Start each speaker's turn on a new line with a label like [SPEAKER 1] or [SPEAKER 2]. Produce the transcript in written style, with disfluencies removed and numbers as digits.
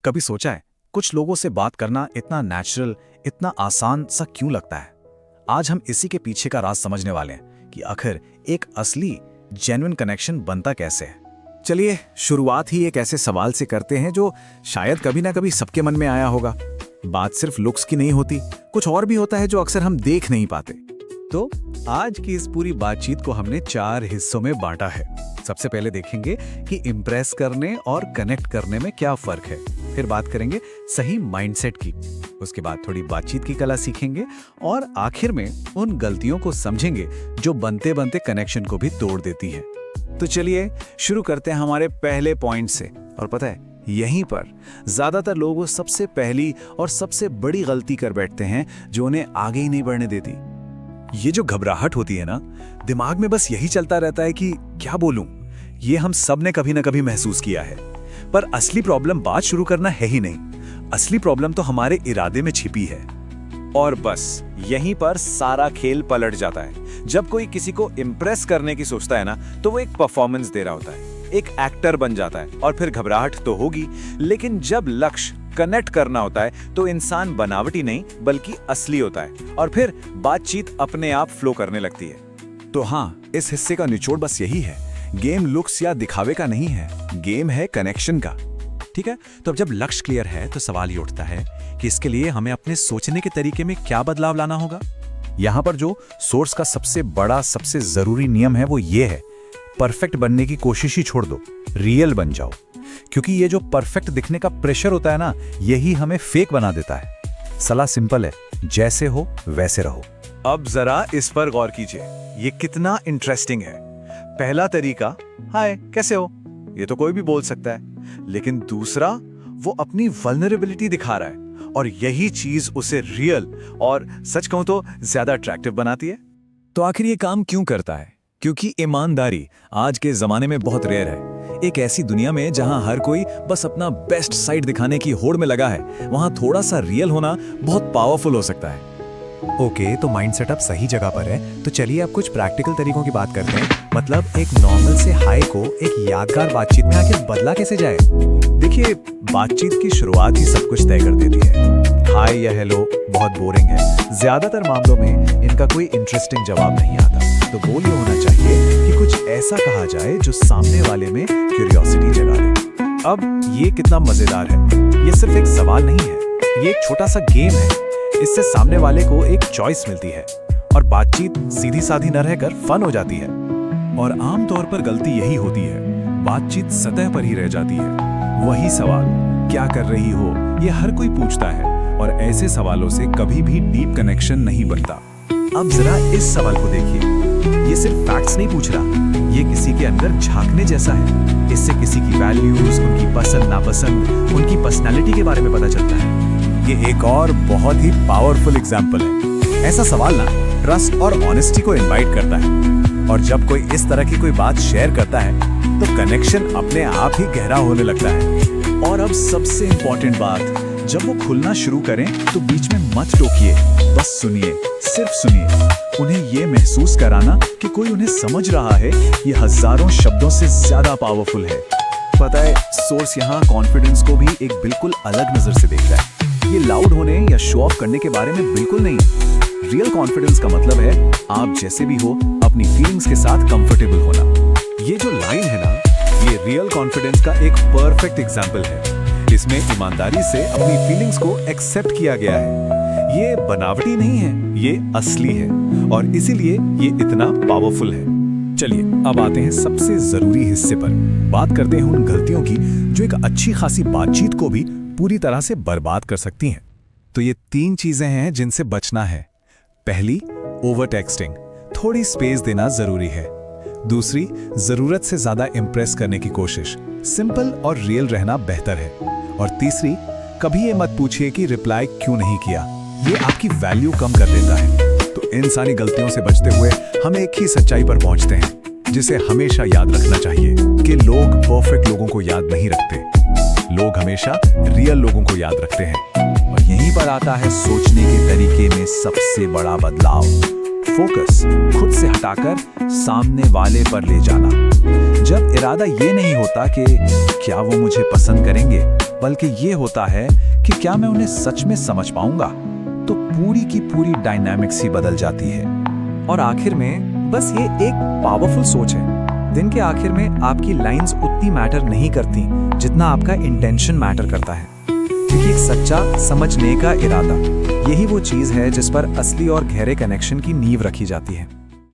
[SPEAKER 1] कभी सोचा है कुछ लोगों से बात करना इतना नेचुरल, इतना आसान सा क्यों लगता है? आज हम इसी के पीछे का राज समझने वाले हैं कि आखिर एक असली जेन्युइन कनेक्शन बनता कैसे है। चलिए शुरुआत ही एक ऐसे सवाल से करते हैं जो शायद कभी ना कभी सबके मन में आया होगा। बात सिर्फ लुक्स की नहीं होती, कुछ और भी होता है जो अक्सर हम देख नहीं पाते। तो आज की इस पूरी बातचीत को हमने 4 हिस्सों में बांटा है। सबसे पहले देखेंगे कि इम्प्रेस करने और कनेक्ट करने में क्या फर्क है। फिर बात करेंगे सही माइंडसेट की। उसके बाद थोड़ी बातचीत की कला सीखेंगे और आखिर में उन गलतियों को समझेंगे जो बनते बनते कनेक्शन को भी तोड़ देती हैं। तो चलिए शुरू करते हैं हमारे पहले पॉइंट से। और पता है, यहीं पर ज्यादातर लोग वो सबसे पहली और सबसे बड़ी गलती कर बैठते हैं जो उन्हें आगे ही नहीं बढ़ने देती। ये जो घबराहट होती है ना, दिमाग में बस यही चलता रहता है कि क्या बोलूं। ये हम सब ने कभी ना कभी महसूस किया है। पर असली प्रॉब्लम बात शुरू करना है ही नहीं, असली प्रॉब्लम तो हमारे इरादे में छिपी है। और बस यहीं पर सारा खेल पलट जाता है। जब कोई किसी को इम्प्रेस करने की सोचता है ना, तो वो एक परफॉर्मेंस दे रहा होता है, एक एक्टर बन जाता है। और फिर घबराहट तो होगी, लेकिन जब लक्ष्य कनेक्ट करना होता है तो इंसान बनावटी नहीं बल्कि असली होता है। और फिर बातचीत अपने आप फ्लो करने लगती है। तो हाँ, इस हिस्से का निचोड़ बस यही है। गेम लुक्स या दिखावे का नहीं है, गेम है कनेक्शन का। ठीक है, तो अब जब लक्ष्य क्लियर है तो सवाल ये उठता है कि इसके लिए हमें अपने सोचने के तरीके में क्या बदलाव लाना होगा। यहाँ पर जो सोर्स का सबसे बड़ा, सबसे जरूरी नियम है वो ये है, परफेक्ट बनने की कोशिश ही छोड़ दो, रियल बन जाओ। क्योंकि ये जो परफेक्ट दिखने का प्रेशर होता है ना, यही हमें फेक बना देता है। सलाह सिंपल है, जैसे हो वैसे रहो। अब जरा इस पर गौर कीजिए, ये कितना इंटरेस्टिंग है। पहला तरीका, हाय कैसे हो, ये तो कोई भी बोल सकता है। लेकिन दूसरा, वो अपनी वल्नरेबिलिटी दिखा रहा है और यही चीज उसे रियल और सच कहूं तो ज्यादा अट्रैक्टिव बनाती है। तो आखिर ये काम क्यों करता है? क्योंकि ईमानदारी आज के जमाने में बहुत रेयर है। एक ऐसी दुनिया में जहां हर कोई बस अपना बेस्ट साइड दिखाने की होड़ में लगा है, वहां थोड़ा सा रियल होना बहुत पावरफुल हो सकता है। ओके, तो माइंड सेटअप सही जगह पर है। तो चलिए अब कुछ प्रैक्टिकल तरीकों की बात करते हैं। मतलब एक नॉर्मल से हाई को एक यादगार बातचीत में आखिर बदला कैसे जाए। देखिए, बातचीत की शुरुआत ही सब कुछ तय कर देती है। हाय या हेलो बहुत बोरिंग है। ज्यादातर मामलों में इनका कोई इंटरेस्टिंग जवाब नहीं आता। तो गोल ये होना चाहिए कि कुछ ऐसा कहा जाए जो सामने वाले में क्यूरियोसिटी जगा दे। अब ये कितना मजेदार है। ये सिर्फ एक सवाल नहीं है, ये एक छोटा सा गेम है। इससे सामने वाले को एक चॉइस मिलती है और बातचीत सीधी साधी न रहकर फन हो जाती है। और आमतौर पर गलती यही होती है, बातचीत सतह पर ही रह जाती है। वही सवाल, क्या कर रही हो, ये हर कोई पूछता है और ऐसे सवालों से कभी भी डीप कनेक्शन नहीं बनता। अब जरा इस सवाल को देखिए, ये सिर्फ फैक्ट्स नहीं पूछ रहा, ये किसी के अंदर झांकने जैसा है। इससे किसी की वैल्यूज, उनकी पसंद नापसंद, उनकी पर्सनैलिटी के बारे में पता चलता है। ये एक और बहुत ही पावरफुल एग्जाम्पल है। ऐसा सवाल ना ट्रस्ट और ऑनेस्टी को इनवाइट करता है। और जब कोई इस तरह की कोई बात शेयर करता है तो कनेक्शन अपने आप ही गहरा होने लगता है। और अब सबसे इंपॉर्टेंट बात, जब वो खुलना शुरू करें तो बीच में मत टोकिए, बस सुनिए, सिर्फ सुनिए। उन्हें ये महसूस कराना कि कोई उन्हें समझ रहा है, ये हजारों शब्दों से ज्यादा पावरफुल है। पता है, सोर्स यहाँ कॉन्फिडेंस को भी एक बिल्कुल अलग नजर से देखता है। ये लाउड होने या शो ऑफ करने के बारे में बिल्कुल नहीं। रियल कॉन्फिडेंस का मतलब है आप जैसे भी हो, अपनी फीलिंग्स के साथ कंफर्टेबल होना। ये जो लाइन है ना, ये रियल कॉन्फिडेंस का एक परफेक्ट एग्जाम्पल है। इसमें ईमानदारी से अपनी फीलिंग्स को एक्सेप्ट किया गया है। ये बनावटी नहीं है, ये असली है और इसीलिए ये इतना पावरफुल है। चलिए अब आते हैं सबसे जरूरी हिस्से पर। बात करते हैं उन गलतियों की जो एक अच्छी खासी बातचीत को भी पूरी तरह से बर्बाद कर सकती हैं। तो ये 3 चीजें हैं जिनसे बचना है। पहली, ओवर टेक्सटिंग, थोड़ी स्पेस देना जरूरी है। दूसरी, जरूरत से ज्यादा इंप्रेस करने की कोशिश, सिंपल और रियल रहना बेहतर है। और तीसरी, कभी ये मत पूछिए कि रिप्लाई क्यों नहीं किया, ये आपकी वैल्यू कम कर देता है। तो इन सारी गलतियों से बचते हुए हम एक ही सच्चाई पर पहुंचते हैं, जिसे हमेशा याद रखना चाहिए कि लोग परफेक्ट लोगों को याद नहीं रखते, लोग हमेशा रियल लोगों को याद रखते हैं। और यहीं पर आता है सोचने के तरीके में सबसे बड़ा बदलाव। फोकस खुद से हटाकर सामने वाले पर ले जाना। जब इरादा ये नहीं होता कि क्या वो मुझे पसंद करेंगे, बल्कि ये होता है कि क्या मैं उन्हें सच में समझ पाऊंगा, तो पूरी की पूरी डायनामिक्स ही बदल जाती है।
[SPEAKER 2] और आखिर में बस ये एक पावरफुल सोच है। दिन के आखिर में आपकी लाइंस उतनी मैटर नहीं करती जितना आपका इंटेंशन मैटर करता है, क्योंकि एक सच्चा समझने का इरादा, यही वो चीज़ है जिस पर असली और गहरे कनेक्शन की नींव रखी जाती है।